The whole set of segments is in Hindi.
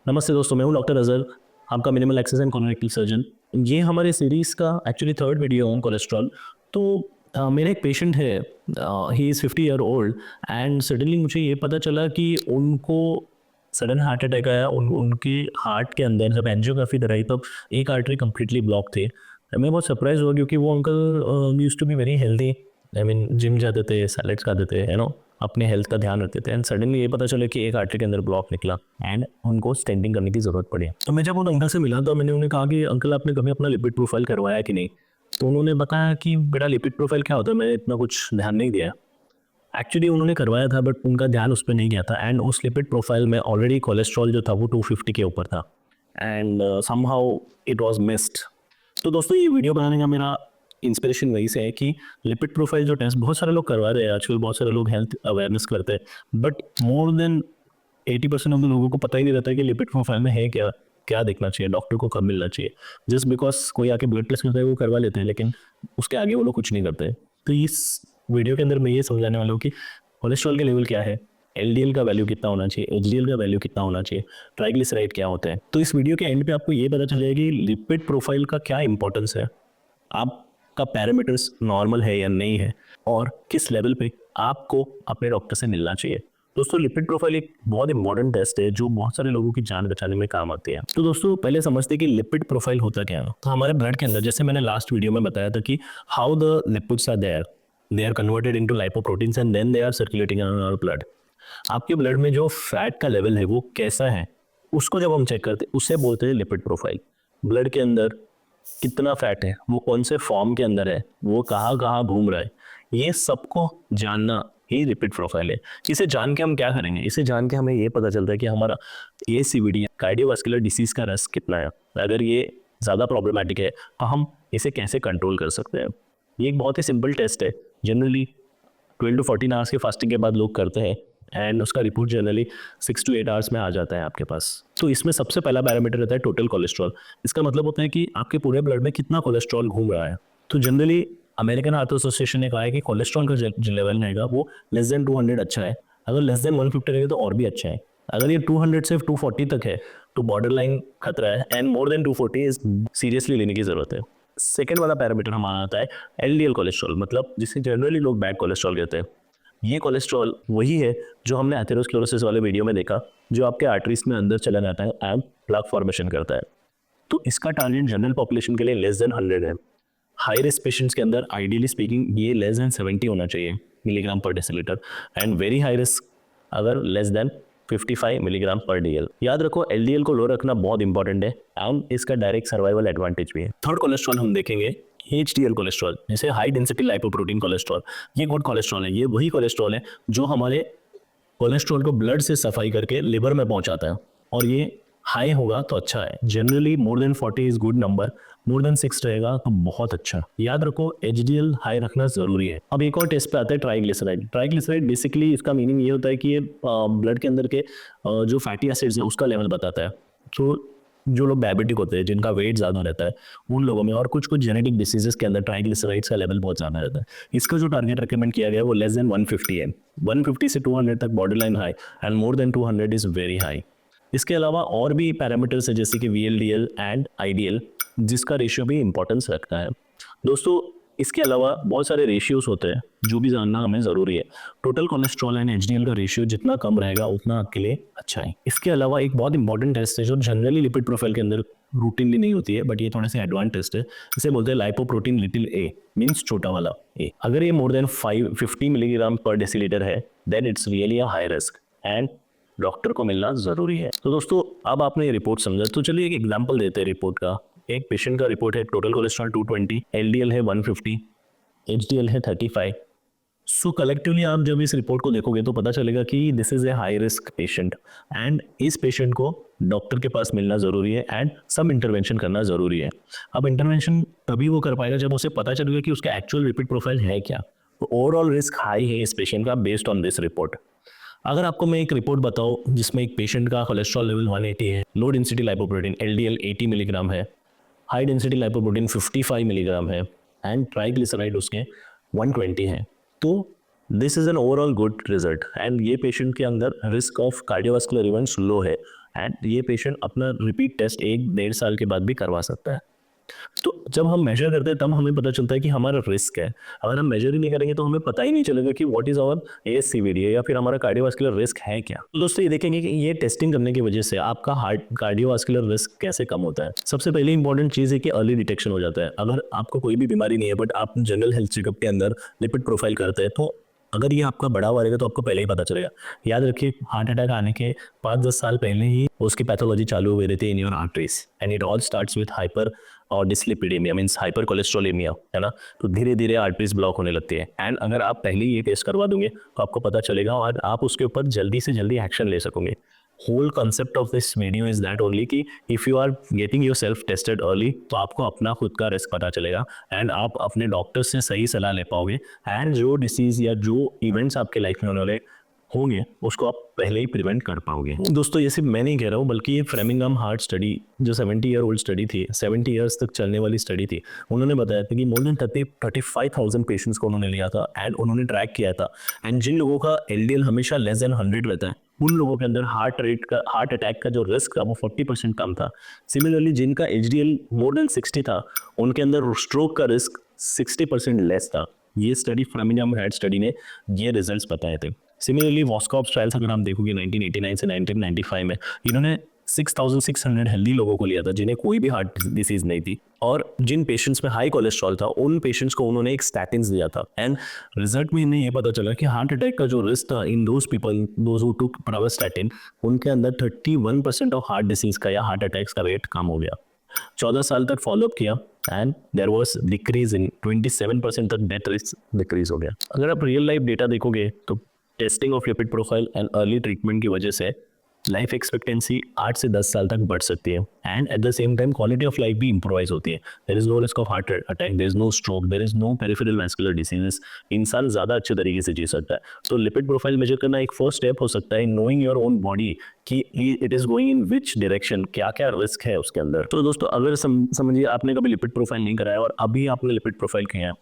नमस्ते दोस्तों, मैं हूं डॉक्टर अज़हर, आपका minimal access and colorectal surgeon. ये हमारे सीरीज़ का actually third video on cholesterol. तो मेरा एक पेशेंट है, he is 50 year old and suddenly मुझे ये पता चला कि उनको सडन हार्ट अटैक आया। उनके हार्ट के अंदर जब एंजियोग्राफी कराई तब एक आर्टरी कम्प्लीटली ब्लॉक थे। मैं बहुत सरप्राइज हुआ क्योंकि वो uncle used to be very healthy. I mean gym जाते थे, सैलेड्स खाते थे, अपने हेल्थ का ध्यान रखते थे। एंड सडनली ये पता चला कि एक आर्टरी के अंदर ब्लॉक निकला एंड उनको स्टेंटिंग करने की ज़रूरत पड़ी। तो मैं जब उन अंकल से मिला तो मैंने उन्हें कहा कि अंकल आपने कभी अपना लिपिड प्रोफाइल करवाया कि नहीं। तो उन्होंने बताया कि बेटा लिपिड प्रोफाइल क्या होता है, मैंने इतना कुछ ध्यान नहीं दिया। एक्चुअली उन्होंने करवाया था बट उनका ध्यान उस पर नहीं गया था एंड उस लिपिड प्रोफाइल में ऑलरेडी कोलेस्ट्रॉल जो था वो 250 के ऊपर था and somehow it was missed. तो दोस्तों ये वीडियो बनाने का मेरा इंस्पिरेशन वही से है कि लिपिड प्रोफाइल जो टेस्ट बहुत सारे लोग करवा रहे हैं आजकल, बहुत सारे लोग हेल्थ अवेयरनेस करते हैं but more than 80% of the लोगों को पता ही नहीं रहता कि लिपिड प्रोफाइल में है क्या, क्या देखना चाहिए, डॉक्टर को कब मिलना चाहिए। जस्ट बिकॉज कोई आके ब्लड टेस्ट करता है वो करवा लेते हैं लेकिन उसके आगे वो लोग कुछ नहीं करते। तो इस वीडियो के अंदर मैं ये समझाने वाला हूँ कि कोलेस्ट्रॉल के लेवल क्या है, एलडीएल का वैल्यू कितना होना चाहिए, एचडीएल का वैल्यू कितना होना चाहिए, ट्राइग्लिसराइड क्या होता है। तो इस वीडियो के एंड पे आपको ये पता चलेगा कि लिपिड प्रोफाइल का क्या इंपॉर्टेंस है, आपका पैरामीटर्स नॉर्मल है या नहीं है और किस लेवल पे आपको अपने डॉक्टर से मिलना चाहिए। दोस्तों लिपिड प्रोफाइल एक बहुत इंपॉर्टेंट टेस्ट है जो बहुत सारे लोगों की जान बचाने में काम आती है। तो दोस्तों पहले समझते हैं कि लिपिड प्रोफाइल होता क्या है। तो हमारे ब्लड के अंदर, जैसे मैंने लास्ट वीडियो में बताया था कि how the lipids are there, they are converted into lipoproteins and then they are circulating in our blood. आपके ब्लड में जो फैट का लेवल है वो कैसा है उसको जब हम चेक करते हैं उसे बोलते हैं लिपिड प्रोफाइल। ब्लड के अंदर कितना फैट है, वो कौन से फॉर्म के अंदर है, वो कहाँ कहाँ घूम रहा है, ये सबको जानना ही लिपिड प्रोफाइल है। इसे जान के हम क्या करेंगे, इसे जान के हमें ये पता चलता है कि हमारा ये सीवीडी कार्डियोवास्कुलर डिसीज का रिस्क कितना है। अगर ये ज़्यादा प्रॉब्लमेटिक है तो हम इसे कैसे कंट्रोल कर सकते हैं। ये एक बहुत ही सिंपल टेस्ट है, जनरली 12 to 14 आवर्स के फास्टिंग के बाद लोग करते हैं एंड उसका रिपोर्ट जनरली 6 to 8 आवर्स में आ जाता है आपके पास। तो इसमें सबसे पहला पैरामीटर रहता है टोटल कोलेस्ट्रॉल। इसका मतलब होता है कि आपके पूरे ब्लड में कितना कोलेस्ट्रॉल घूम रहा है। तो जनरली अमेरिकन हार्ट एसोसिएशन ने कहा है कि कोलेस्ट्रॉल का जो लेवल रहेगा वो लेस देन 200 अच्छा है, अगर लेस देन 150 रहेगा तो और भी अच्छा है। अगर ये 200 से 240 तक है तो बॉर्डर लाइन खतरा है and more than 240 is seriously लेने की जरूरत है। सेकेंड वाला पैरामीटर हमारा आता है एलडीएल कोलेस्ट्रॉल, मतलब जिसे जनरली लोग बैड कोलेस्ट्रॉल कहते हैं। ये कोलेस्ट्रॉल वही है जो हमने एथेरोस्क्लेरोसिस वाले वीडियो में देखा, जो आपके आर्टरीज में अंदर चला जाता है एंड प्लग फॉर्मेशन करता है। तो इसका टारगेट जनरल पॉपुलेशन के लिए लेस देन 100 है। हाई रिस्क पेशेंट्स के अंदर आइडियली स्पीकिंग ये लेस देन 70 होना चाहिए milligram per decilitre and very high risk अगर लेस देन 55 मिलीग्राम पर डीएल। याद रखो एलडीएल को लो रखना बहुत इंपॉर्टेंट है एंड इसका डायरेक्ट सर्वाइवल एडवांटेज भी है। थर्ड कोलेस्ट्रॉल हम देखेंगे एचडीएल कोलेस्ट्रॉल, जैसे हाई डेंसिटी लाइपोप्रोटीन कोलेस्ट्रॉल। ये गुड कोलेस्ट्रॉल है, ये वही कोलेस्ट्रॉल है जो हमारे कोलेस्ट्रॉल को ब्लड से सफाई करके लिवर में पहुंचाता है और ये हाई होगा तो अच्छा है। Generally more than 40 is good number, more than 6 रहेगा तो बहुत अच्छा। याद रखो एचडीएल हाई रखना जरूरी है। अब एक और टेस्ट पे आता है ट्राइग्लिसराइड। ट्राइग्लिसराइड बेसिकली इसका मीनिंग ये होता है कि ये ब्लड के अंदर के जो फैटी एसिड्स है उसका लेवल बताता है। तो जो लोग डायबिटिक होते हैं, जिनका वेट ज़्यादा रहता है, उन लोगों में और कुछ कुछ जेनेटिक डिसीजेस के अंदर ट्राइग्लिसराइड्स का लेवल बहुत ज़्यादा रहता है। इसका जो टारगेट रिकमेंड किया गया है वो लेस देन 150 है। 150 से 200 तक border line high and more than 200 is very high. इसके अलावा और भी पैरामीटर्स है जैसे कि वीएलडीएल एंड आईडीएल, जिसका रेशियो भी इंपॉर्टेंस रखता है। दोस्तों इसके अलावा बहुत सारे रेशियोज होते हैं जो भी जानना हमें ज़रूरी है। टोटल कोलेस्ट्रॉल एंड एचडीएल का रेशियो जितना कम रहेगा उतना आपके लिए अच्छा है। इसके अलावा एक बहुत इंपॉर्टेंट टेस्ट है जो जनरली लिपिड प्रोफाइल के अंदर रूटीनली नहीं होती है बट ये थोड़े से एडवांस टेस्ट है। इसे बोलते हैं लाइपोप्रोटीन लिटिल ए, मीन्स छोटा वाला ए। अगर ये more than 50 milligram per decilitre है then it's really a high risk and doctor को मिलना ज़रूरी है। तो दोस्तों अब आपने ये रिपोर्ट समझा, तो चलिए एक एग्जांपल देते हैं रिपोर्ट का। एक पेशेंट का रिपोर्ट है, टोटल कोलेस्ट्रॉल 220, एलडीएल है 150, एचडीएल है 35। सो कलेक्टिवली आप जब इस रिपोर्ट को देखोगे तो पता चलेगा कि this is a high risk patient and इस पेशेंट को डॉक्टर के पास मिलना ज़रूरी है एंड सब इंटरवेंशन करना ज़रूरी है। अब इंटरवेंशन तभी वो कर पाएगा जब उसे पता चलेगा कि उसका एक्चुअल लिपिड प्रोफाइल है क्या। तो ओवरऑल रिस्क हाई है इस पेशेंट का बेस्ड ऑन दिस रिपोर्ट। अगर आपको मैं एक रिपोर्ट बताऊं जिसमें एक पेशेंट का कोलेस्ट्रॉल लेवल 180 है, low density lipoprotein LDL 80 milligram है, हाई डेंसिटी लाइपोप्रोटीन 55 मिलीग्राम है एंड ट्राइग्लिसराइड उसके 120 है, तो this is an overall good result and ये पेशेंट के अंदर रिस्क ऑफ कार्डियोवास्कुलर इवेंट्स लो है। एंड ये पेशेंट अपना रिपीट टेस्ट 1-1.5 साल के बाद भी करवा सकता है। तो जब हम मेजर करते हैं तब हमें पता चलता है कि हमारा रिस्क है। अगर हम मेजर ही नहीं करेंगे तो हमें पता ही नहीं चलेगा कि व्हाट इज आवर एएससीवीडी है या फिर हमारा कार्डियोवास्कुलर रिस्क है क्या। तो दोस्तों ये देखेंगे कि ये टेस्टिंग करने की वजह से आपका हार्ट कार्डियोवास्कुलर रिस्क कैसे कम होता है। सबसे पहले इंपॉर्टेंट चीज़ है कि अर्ली डिटेक्शन हो जाता है। अगर आपको कोई भी बीमारी नहीं है बट आप जनरल हेल्थ चेकअप के अंदर लिपिड प्रोफाइल करते हैं तो अगर ये आपका बड़ा हुआ रहेगा तो आपको पहले ही पता चलेगा। याद रखिए हार्ट अटैक आने के 5-10 साल पहले ही उसकी पैथोलॉजी चालू हुई रहती है in your arteries and it all starts with hyper और डिस्लिपिडेमिया मीन्स हाइपर कोलेस्ट्रोलेमिया, है ना। तो धीरे धीरे आर्टरीज ब्लॉक होने लगती है एंड अगर आप पहले ये टेस्ट करवा दोगे तो आपको पता चलेगा और आप उसके ऊपर जल्दी से जल्दी एक्शन ले सकोगे। Whole concept of this video is that only कि if you are getting yourself tested early तो आपको अपना खुद का रिस्क पता चलेगा एंड आप अपने डॉक्टर से सही सलाह ले पाओगे एंड जो डिसीज़ या जो इवेंट्स आपके लाइफ में होने वाले होंगे उसको आप पहले ही प्रिवेंट कर पाओगे। दोस्तों ये सिर्फ मैं नहीं कह रहा हूँ बल्कि ये फ्रेमिंगहाम हार्ट स्टडी जो 70 ईयर ओल्ड स्टडी थी, 70 ईयर्स तक चलने वाली स्टडी थी, उन्होंने बताया था कि मोर देन 35,000 पेशेंट्स को उन्होंने लिया था एंड उन्होंने ट्रैक किया था एंड जिन लोगों का एलडीएल हमेशा लेस देन 100 रहता है उन लोगों के अंदर हार्ट अटैक का जो रिस्क था वो 40% कम था। सिमिलरली जिनका एचडीएल मोर देन 60 था उनके अंदर स्ट्रोक का रिस्क 60% लेस था। ये स्टडी फ्रेमिंगहाम हार्ट स्टडी ने ये रिजल्ट्स बताए थे। सिमिलरली वॉस्कॉप्स ट्रायल्स अगर हम देखोगे 1989 से 1995 में इन्होंने 6,600 हेल्दी लोगों को लिया था जिन्हें कोई भी हार्ट डिसीज नहीं थी और जिन पेशेंट्स में हाई कोलेस्ट्रॉल था उन पेशेंट्स को उन्होंने एक स्टैटिन्स दिया था एंड रिजल्ट में इन्हें ये पता चला कि हार्ट अटैक का जो रिस्क था in those people those who took pravastatin उनके अंदर 31% ऑफ हार्ट डिसीज का या हार्ट अटैक्स का रेट कम हो गया। 14 साल तक फॉलोअप किया and there was decrease in 27% तक डेथ रिस्क डिक्रीज हो गया। अगर आप रियल लाइफ डेटा देखोगे तो testing of lipid profile and early treatment की वजह से लाइफ एक्सपेक्टेंसी 8 से 10 साल तक बढ़ सकती है and at the same time quality of life भी इंप्रूवाइज होती है। There is no risk of heart attack, there is no stroke, there is no peripheral vascular diseases. इंसान ज़्यादा अच्छे तरीके से जी सकता है। तो लिपिड प्रोफाइल मेजर करना एक फर्स्ट स्टेप हो सकता है नोइंग योर ओन बॉडी कि it is going in which direction, क्या क्या रिस्क है उसके अंदर। तो दोस्तों अगर समझिए आपने कभी लिपिड प्रोफाइल नहीं कराया और अभी आपने लिपिड प्रोफाइल किया है,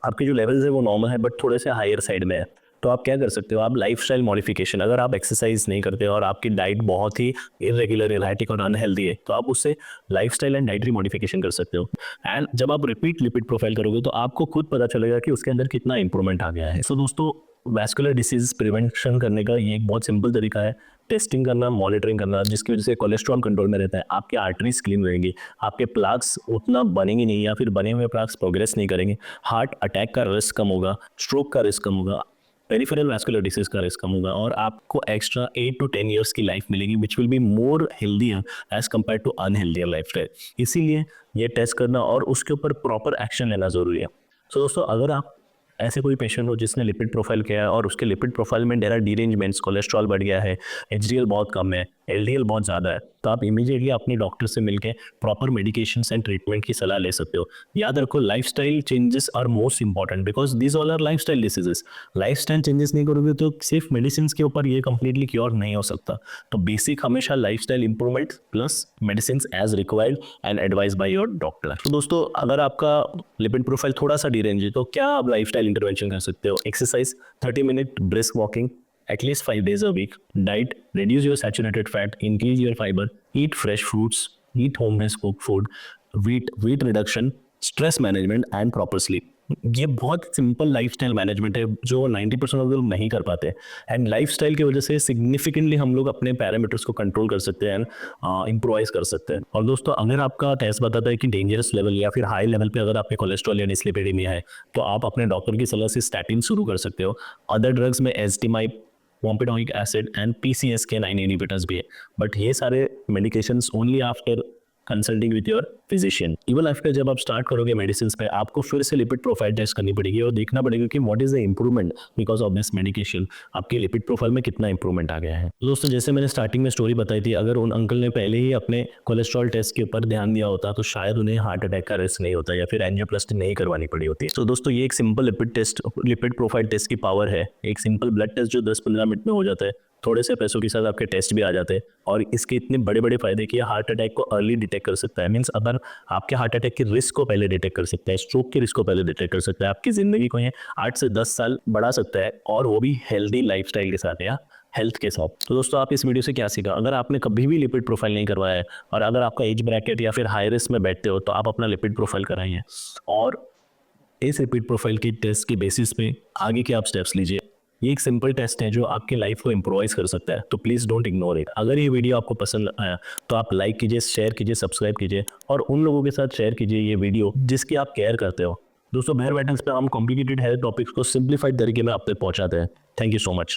आपके जो लेवल्स है वो नॉर्मल है बट थोड़े से हायर साइड में है, तो आप क्या कर सकते हो, आप लाइफस्टाइल मॉडिफिकेशन, अगर आप एक्सरसाइज नहीं करते और आपकी डाइट बहुत ही इरेगुलर, इरैटिक और अनहेल्दी है तो आप उससे लाइफस्टाइल एंड डाइटरी मॉडिफिकेशन कर सकते हो एंड जब आप रिपीट लिपिड प्रोफाइल करोगे तो आपको खुद पता चलेगा कि उसके अंदर कितना इंप्रूवमेंट आ गया है। सो दोस्तों वैस्कुलर डिसीज प्रिवेंशन करने का ये एक बहुत सिंपल तरीका है, टेस्टिंग करना, मॉनिटरिंग करना, जिसकी वजह से कोलेस्ट्रॉल कंट्रोल में रहता है, आपके आर्टरीज क्लीन रहेंगी, आपके प्लाक्स उतना बनेंगे नहीं या फिर बने हुए प्लाक्स प्रोग्रेस नहीं करेंगे, हार्ट अटैक का रिस्क कम होगा, स्ट्रोक का रिस्क कम होगा, पेरिफेरल वैस्कुलर डिसीज का रिस्क कम होगा और आपको एक्स्ट्रा 8 to 10 ईयर्स की लाइफ मिलेगी which will be more healthier as compared to unhealthier lifestyle. इसीलिए ये टेस्ट करना और उसके ऊपर प्रॉपर एक्शन लेना ज़रूरी है। सो दोस्तों अगर आप ऐसे कोई पेशेंट हो जिसने लिपिड प्रोफाइल किया है और उसके लिपिड प्रोफाइल में डेरा डिरेंजमेंट्स, कोलेस्ट्रॉल बढ़ गया है, एचडीएल बहुत कम है, एलडीएल बहुत ज़्यादा है, तो आप इमीडिएटली अपने डॉक्टर से मिलकर प्रॉपर मेडिकेशंस एंड ट्रीटमेंट की सलाह ले सकते हो। याद रखो lifestyle changes are most important because this all are lifestyle diseases. Lifestyle changes नहीं करोगे तो सिर्फ मेडिसिन के ऊपर ये कंप्लीटली क्योर नहीं हो सकता। तो बेसिक हमेशा lifestyle improvement plus medicine as required and advise by your doctor. तो दोस्तों अगर आपका लिपिड प्रोफाइल थोड़ा सा डिरेंज है तो क्या आप लाइफस्टाइल इंटरवेंशन कर सकते हो। Exercise, 30 minute brisk walking at least 5 days a week, diet, reduce your saturated fat, increase your fiber, eat fresh fruits, eat home-based cooked food, weight reduction, stress management and proper sleep. ये बहुत सिंपल लाइफस्टाइल मैनेजमेंट है जो 90% ऑफ लोग नहीं कर पाते एंड लाइफस्टाइल की वजह से सिग्निफिकेंटली हम लोग अपने पैरामीटर्स को कंट्रोल कर सकते हैं एंड इम्प्रोवाइज कर सकते हैं। और दोस्तों अगर आपका टेस्ट बताता है कि डेंजरस लेवल या फिर हाई लेवल पे अगर आपके कोलेस्ट्रॉल या डिस्लिपिडेमिया है तो आप अपने डॉक्टर की सलाह से स्टैटिन शुरू कर सकते हो। अदर ड्रग्स में एस्टिमाइब, पोम्पिडोनिक एसिड एंड PCSK9 इनहिबिटर्स भी है बट ये सारे medications only after consulting with your physician. Even after जब आप स्टार्ट करोगे मेडिसिन पे आपको फिर से लिपिड प्रोफाइल टेस्ट करनी पड़ेगी और देखना पड़ेगा कि what is the improvement because of this medication, आपके लिपिड प्रोफाइल में कितना इंप्रूवमेंट आ गया है। तो दोस्तों जैसे मैंने स्टार्टिंग में स्टोरी बताई थी, अगर उन अंकल ने पहले ही अपने कोलेस्ट्रॉल टेस्ट के ऊपर ध्यान दिया होता तो शायद उन्हें हार्ट अटैक का रिस्क नहीं होता या फिर एंजियोप्लास्टी नहीं करवानी पड़ी होती। तो दोस्तों ये एक सिंपल लिपिड प्रोफाइल टेस्ट की पावर है। एक सिंपल ब्लड टेस्ट जो 10-15 मिनट में हो जाता है, थोड़े से पैसों के साथ आपके टेस्ट भी आ जाते हैं और इसके इतने बड़े बड़े फायदे कि हार्ट अटैक को अर्ली डिटेक्ट कर सकता है। मीन्स अगर आपके हार्ट अटैक के रिस्क को पहले डिटेक्ट कर सकता है, स्ट्रोक के रिस्क को पहले डिटेक्ट कर सकता है, आपकी जिंदगी को ये 8 से 10 साल बढ़ा सकता है और वो भी हेल्दी लाइफस्टाइल के साथ या हेल्थ के साथ। तो दोस्तों आप इस वीडियो से क्या सीखा, अगर आपने कभी भी लिपिड प्रोफाइल नहीं करवाया है और अगर आपका एज ब्रैकेट या फिर हाई रिस्क में बैठते हो तो आप अपना लिपिड प्रोफाइल कराइए और इस लिपिड प्रोफाइल की टेस्ट के बेसिस पे आगे के आप स्टेप्स लीजिए। ये एक सिंपल टेस्ट है जो आपकी लाइफ को इम्प्रोवाइज कर सकता है, तो प्लीज़ डोंट इग्नोर इट। अगर ये वीडियो आपको पसंद आया तो आप लाइक कीजिए, शेयर कीजिए, सब्सक्राइब कीजिए और उन लोगों के साथ शेयर कीजिए ये वीडियो जिसकी आप केयर करते हो। दोस्तों बेयर वेटल्स पे हम कॉम्प्लिकेटेड हेल्थ टॉपिक्स को सिंप्लीफाइड तरीके में आप तक पहुंचाते हैं। Thank you so much.